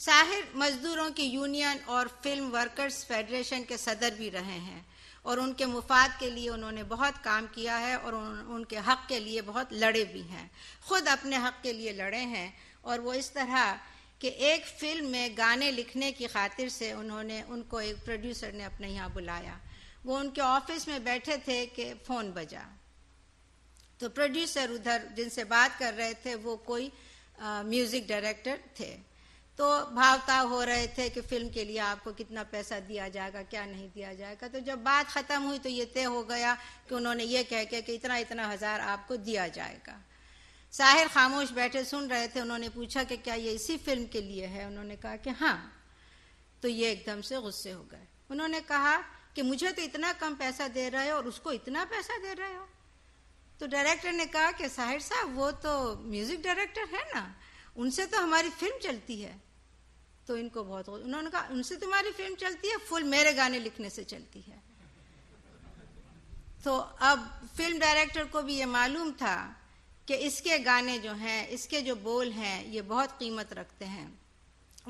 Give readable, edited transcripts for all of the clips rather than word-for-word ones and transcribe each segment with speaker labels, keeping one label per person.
Speaker 1: साहिर मजदूरों की यूनियन और फिल्म वर्कर्स फेडरेशन के सदर भी रहे हैं और उनके मुफाद के लिए उन्होंने बहुत काम किया है और उनके हक़ के लिए बहुत लड़े भी हैं। खुद अपने हक़ के लिए लड़े हैं और वो इस तरह कि एक फिल्म में गाने लिखने की खातिर से उनको एक प्रोड्यूसर ने अपने यहाँ बुलाया। वो उनके ऑफिस में बैठे थे कि फ़ोन बजा, तो प्रोड्यूसर उधर जिनसे बात कर रहे थे वो कोई म्यूज़िक डायरेक्टर थे। तो भावताव हो रहे थे कि फिल्म के लिए आपको कितना पैसा दिया जाएगा, क्या नहीं दिया जाएगा। तो जब बात ख़त्म हुई तो ये तय हो गया कि उन्होंने ये कह के कि इतना इतना हज़ार आपको दिया जाएगा। साहिर खामोश बैठे सुन रहे थे। उन्होंने पूछा कि क्या ये इसी फिल्म के लिए है? उन्होंने कहा कि हाँ। तो ये एकदम से गुस्से हो गए। उन्होंने कहा कि मुझे तो इतना कम पैसा दे रहे हो और उसको इतना पैसा दे रहे हो। तो डायरेक्टर ने कहा कि साहिर साहब वो तो म्यूज़िक डायरेक्टर है ना, उनसे तो हमारी फिल्म चलती है। तो इनको बहुत, उन्होंने कहा उनसे तुम्हारी फिल्म चलती है? फुल मेरे गाने लिखने से चलती है। तो अब फिल्म डायरेक्टर को भी ये मालूम था कि इसके गाने जो हैं, इसके जो बोल हैं, ये बहुत कीमत रखते हैं।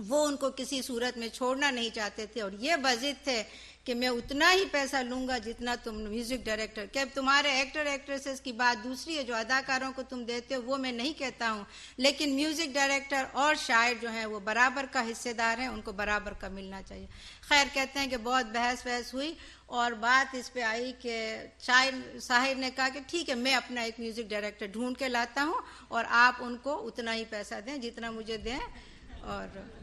Speaker 1: वो उनको किसी सूरत में छोड़ना नहीं चाहते थे और ये बज़िद थे कि मैं उतना ही पैसा लूँगा जितना तुम म्यूज़िक डायरेक्टर के। तुम्हारे एक्टर एक्ट्रेसेस की बात दूसरी है, जो अदाकारों को तुम देते हो वो मैं नहीं कहता हूँ, लेकिन म्यूज़िक डायरेक्टर और शायर जो हैं वो बराबर का हिस्सेदार हैं, उनको बराबर का मिलना चाहिए। खैर, कहते हैं कि बहुत बहस वहस हुई और बात इस पे आई कि साहिर ने कहा कि ठीक है, मैं अपना एक म्यूज़िक डायरेक्टर ढूंढ के लाता हूँ और आप उनको उतना ही पैसा दें जितना मुझे दें। और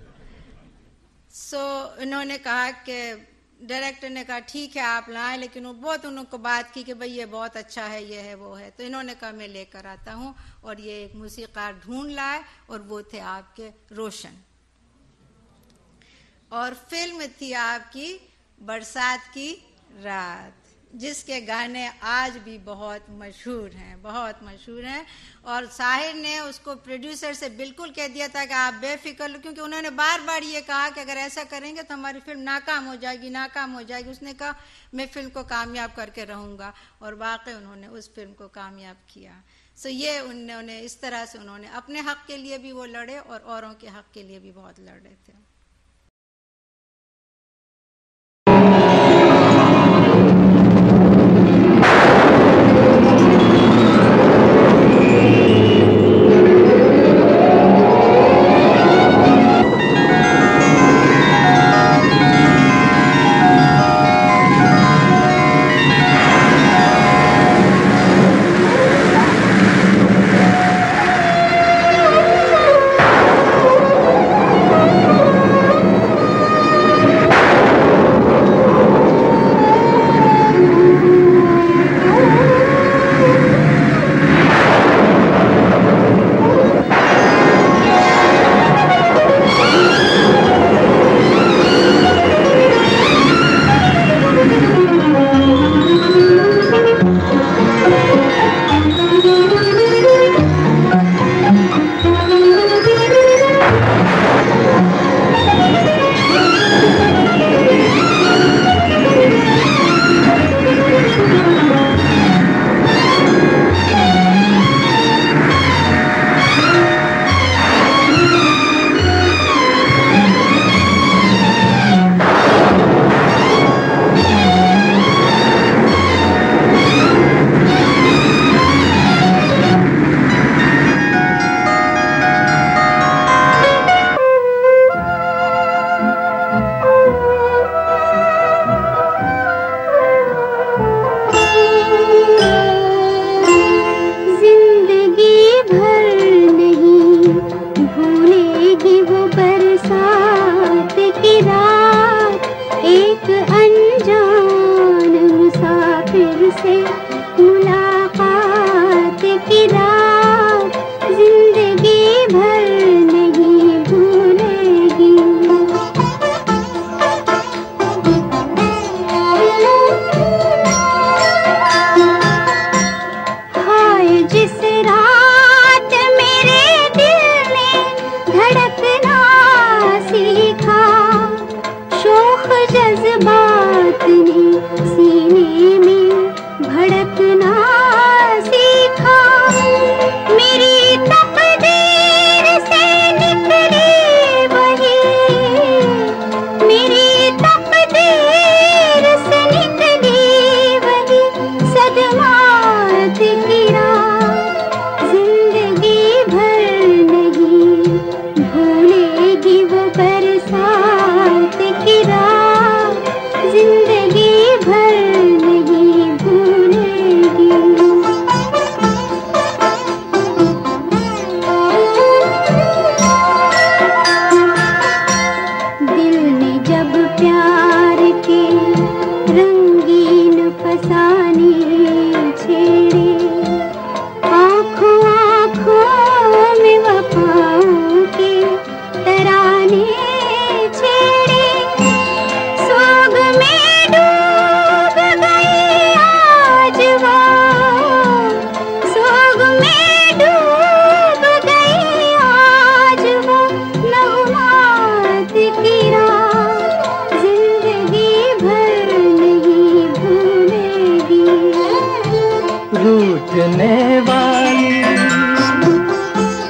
Speaker 1: इन्होंने कहा कि डायरेक्टर ने कहा ठीक है आप लाएं, लेकिन वो बहुत उनको बात की कि भाई ये बहुत अच्छा है, ये है वो है। तो इन्होंने कहा मैं लेकर आता हूँ और ये एक मूसीकार ढूंढ लाए और वो थे आपके रोशन। और फिल्म थी आपकी बरसात की रात, जिसके गाने आज भी बहुत मशहूर हैं, बहुत मशहूर हैं। और साहिर ने उसको प्रोड्यूसर से बिल्कुल कह दिया था कि आप बेफिक्र लो, क्योंकि उन्होंने बार बार ये कहा कि अगर ऐसा करेंगे तो हमारी फिल्म नाकाम हो जाएगी, नाकाम हो जाएगी। उसने कहा मैं फिल्म को कामयाब करके रहूँगा और वाकई उन्होंने उस फिल्म को कामयाब किया। ये उन्होंने इस तरह से उन्होंने अपने हक़ के लिए भी वो लड़े और औरों के हक़ के लिए भी बहुत लड़े थे।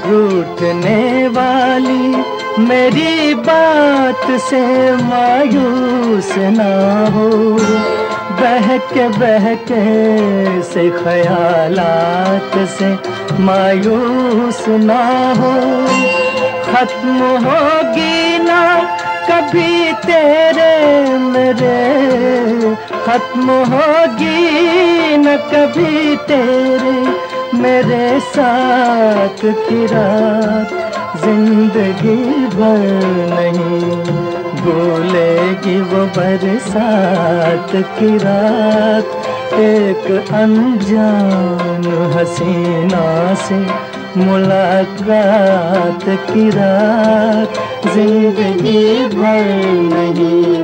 Speaker 2: रूठने वाली मेरी बात से मायूस ना हो, बहके से ख्यालात से मायूस ना हो। खत्म होगी ना कभी तेरे मेरे, खत्म होगी न कभी तेरे मेरे साथ की रात, जिंदगी भर नहीं भूलेगी वो बरसात की रात। एक अनजान हसीना से मुलाकात की रात, जिंदगी भर नहीं